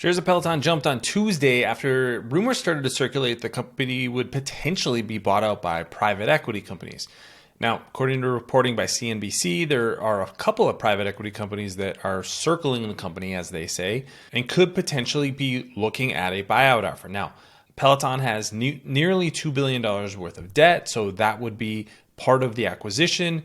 Shares of Peloton jumped on Tuesday after rumors started to circulate the company would potentially be bought out by private equity companies. Now, according to reporting by CNBC, there are a couple of private equity companies that are circling the company, as they say, and could potentially be looking at a buyout offer. Now, Peloton has nearly $2 billion worth of debt, so that would be part of the acquisition.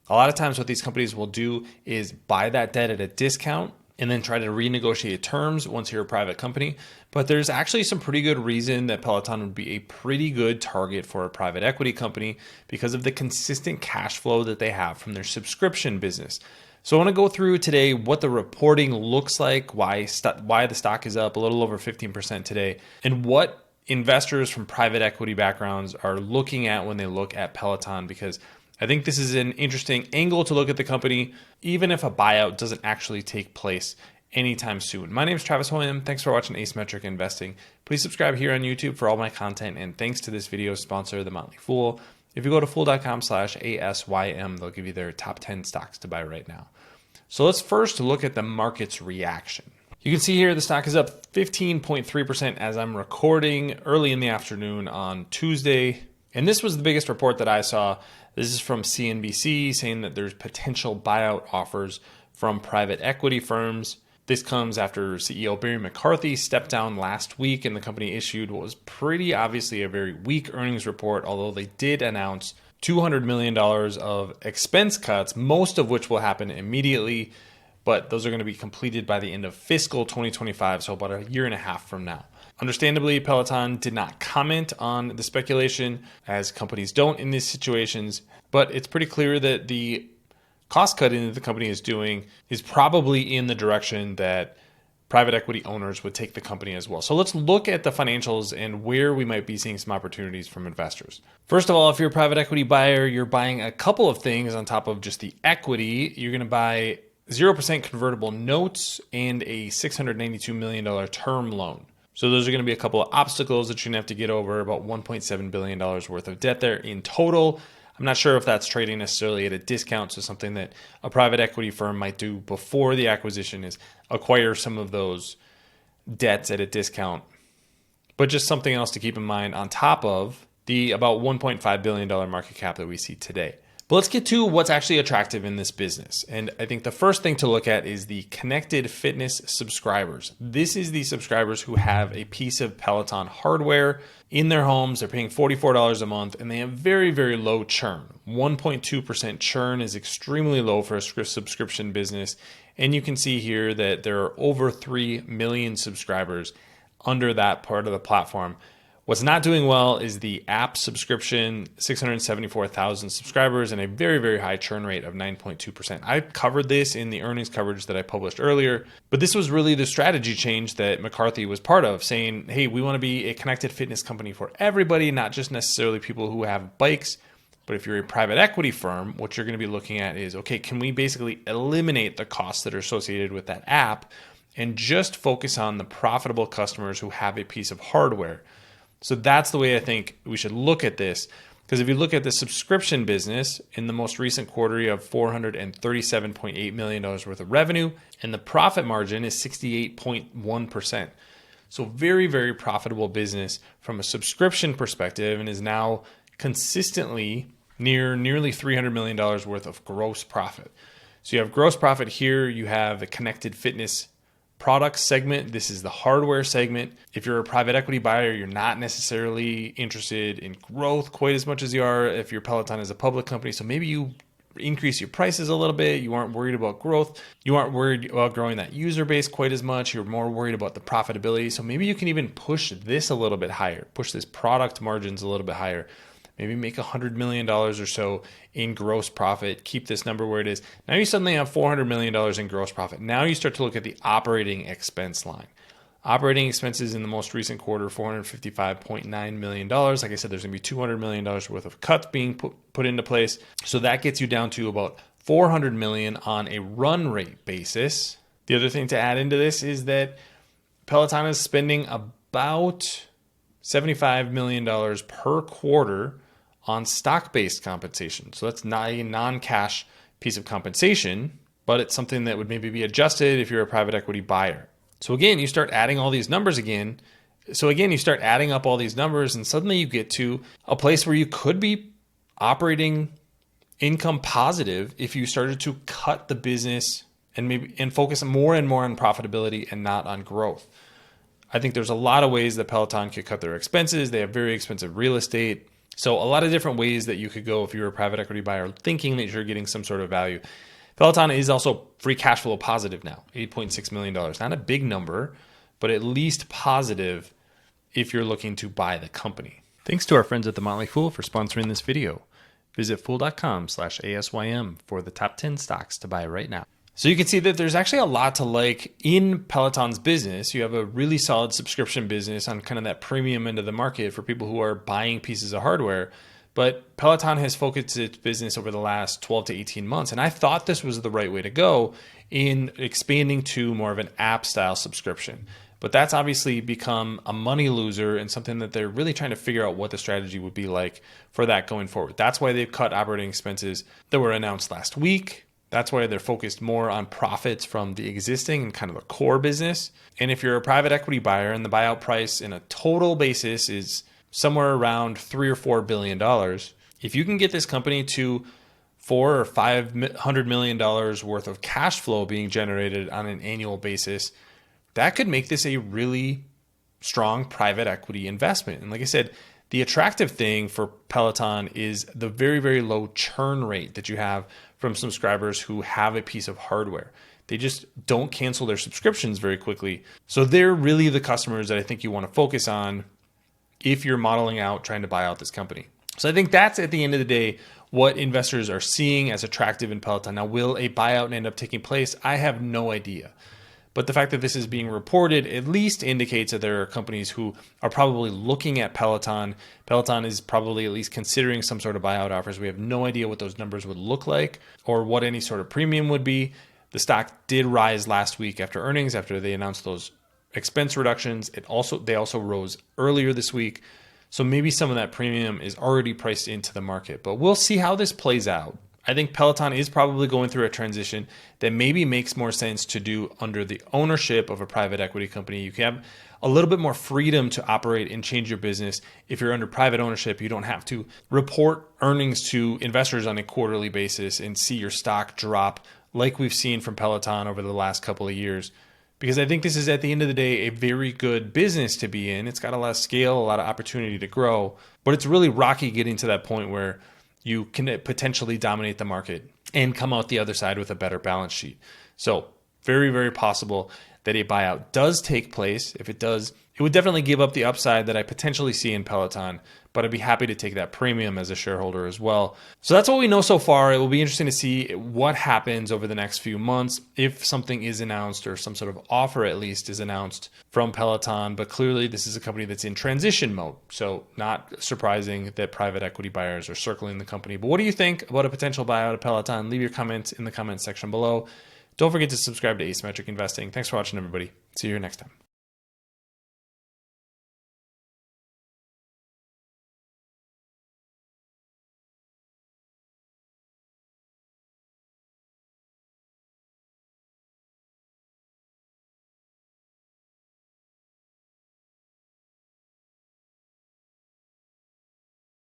A lot of times what these companies will do is buy that debt at a discount and then try to renegotiate terms once you're a private company. But there's actually some pretty good reason that Peloton would be a pretty good target for a private equity company because of the consistent cash flow that they have from their subscription business. So I want to go through today what the reporting looks like, why the stock is up a little over 15% today, and what investors from private equity backgrounds are looking at when they look at Peloton, because I think this is an interesting angle to look at the company, even if a buyout doesn't actually take place anytime soon. My name is Travis Hoium. Thanks for watching Asymmetric Investing. Please subscribe here on YouTube for all my content, and thanks to this video sponsor, The Motley Fool. If you go to fool.com/ASYM, they'll give you their top 10 stocks to buy right now. So let's first look at the market's reaction. You can see here the stock is up 15.3% as I'm recording early in the afternoon on Tuesday. And this was the biggest report that I saw. This is from CNBC saying that there's potential buyout offers from private equity firms. This comes after CEO Barry McCarthy stepped down last week and the company issued what was pretty obviously a very weak earnings report, although they did announce $200 million of expense cuts, most of which will happen immediately, but those are going to be completed by the end of fiscal 2025, so about a year and a half from now. Understandably, Peloton did not comment on the speculation, as companies don't in these situations, but it's pretty clear that the cost cutting that the company is doing is probably in the direction that private equity owners would take the company as well. So let's look at the financials and where we might be seeing some opportunities from investors. First of all, if you're a private equity buyer, you're buying a couple of things on top of just the equity. You're going to buy 0% convertible notes and a $692 million term loan. So those are going to be a couple of obstacles that you're going to have to get over, about $1.7 billion worth of debt there in total. I'm not sure if that's trading necessarily at a discount, so something that a private equity firm might do before the acquisition is acquire some of those debts at a discount. But just something else to keep in mind on top of the about $1.5 billion market cap that we see today. But let's get to what's actually attractive in this business. And I think the first thing to look at is the connected fitness subscribers. This is the subscribers who have a piece of Peloton hardware in their homes. They're paying $44 a month and they have very, very low churn. 1.2% churn is extremely low for a subscription business. And you can see here that there are over 3 million subscribers under that part of the platform. What's not doing well is the app subscription, 674,000 subscribers and a very, very high churn rate of 9.2%. I covered this in the earnings coverage that I published earlier, but this was really the strategy change that McCarthy was part of, saying, hey, we want to be a connected fitness company for everybody, not just necessarily people who have bikes. But if you're a private equity firm, what you're going to be looking at is, okay, can we basically eliminate the costs that are associated with that app and just focus on the profitable customers who have a piece of hardware? So that's the way I think we should look at this. Because if you look at the subscription business, in the most recent quarter, you have $437.8 million worth of revenue, and the profit margin is 68.1%. So very, very profitable business from a subscription perspective, and is now consistently nearly $300 million worth of gross profit. So you have gross profit here, you have the connected fitness product segment. This is the hardware segment. If you're a private equity buyer, you're not necessarily interested in growth quite as much as you are if your Peloton is a public company. So maybe you increase your prices a little bit. You aren't worried about growth. You aren't worried about growing that user base quite as much. You're more worried about the profitability. So maybe you can even push this a little bit higher, push this product margins a little bit higher. Maybe make $100 million or so in gross profit. Keep this number where it is. Now you suddenly have $400 million in gross profit. Now you start to look at the operating expense line. Operating expenses in the most recent quarter, $455.9 million. Like I said, there's going to be $200 million worth of cuts being put into place. So that gets you down to about $400 million on a run rate basis. The other thing to add into this is that Peloton is spending about $75 million per quarter on stock-based compensation. So that's not a non-cash piece of compensation, but it's something that would maybe be adjusted if you're a private equity buyer. So again, you start adding all these numbers again. So again, you start adding up all these numbers and suddenly you get to a place where you could be operating income positive if you started to cut the business and focus more and more on profitability and not on growth. I think there's a lot of ways that Peloton could cut their expenses. They have very expensive real estate. So a lot of different ways that you could go if you're a private equity buyer thinking that you're getting some sort of value. Peloton is also free cash flow positive now, $8.6 million. Not a big number, but at least positive if you're looking to buy the company. Thanks to our friends at The Motley Fool for sponsoring this video. Visit fool.com/ASYM for the top 10 stocks to buy right now. So you can see that there's actually a lot to like in Peloton's business. You have a really solid subscription business on kind of that premium end of the market for people who are buying pieces of hardware. But Peloton has focused its business over the last 12 to 18 months. And I thought this was the right way to go in expanding to more of an app style subscription. But that's obviously become a money loser and something that they're really trying to figure out what the strategy would be like for that going forward. That's why they've cut operating expenses that were announced last week. That's why they're focused more on profits from the existing and kind of a core business. And if you're a private equity buyer and the buyout price in a total basis is somewhere around $3 or $4 billion, if you can get this company to $400 or $500 million worth of cash flow being generated on an annual basis, that could make this a really strong private equity investment. And like I said, the attractive thing for Peloton is the very, very low churn rate that you have from subscribers who have a piece of hardware. They just don't cancel their subscriptions very quickly. So they're really the customers that I think you want to focus on if you're modeling out trying to buy out this company. So I think that's at the end of the day what investors are seeing as attractive in Peloton. Now, will a buyout end up taking place? I have no idea. But the fact that this is being reported at least indicates that there are companies who are probably looking at Peloton. Peloton is probably at least considering some sort of buyout offers. We have no idea what those numbers would look like or what any sort of premium would be. The stock did rise last week after earnings, after they announced those expense reductions. They also rose earlier this week. So maybe some of that premium is already priced into the market. But we'll see how this plays out. I think Peloton is probably going through a transition that maybe makes more sense to do under the ownership of a private equity company. You can have a little bit more freedom to operate and change your business. If you're under private ownership, you don't have to report earnings to investors on a quarterly basis and see your stock drop like we've seen from Peloton over the last couple of years. Because I think this is, at the end of the day, a very good business to be in. It's got a lot of scale, a lot of opportunity to grow, but it's really rocky getting to that point where you can potentially dominate the market and come out the other side with a better balance sheet. So very, very possible that a buyout does take place. If it does, it would definitely give up the upside that I potentially see in Peloton, but I'd be happy to take that premium as a shareholder as well. So that's what we know so far. It will be interesting to see what happens over the next few months if something is announced or some sort of offer at least is announced from Peloton. But clearly this is a company that's in transition mode. So not surprising that private equity buyers are circling the company. But what do you think about a potential buyout of Peloton? Leave your comments in the comments section below. Don't forget to subscribe to Asymmetric Investing. Thanks for watching, everybody. See you here next time.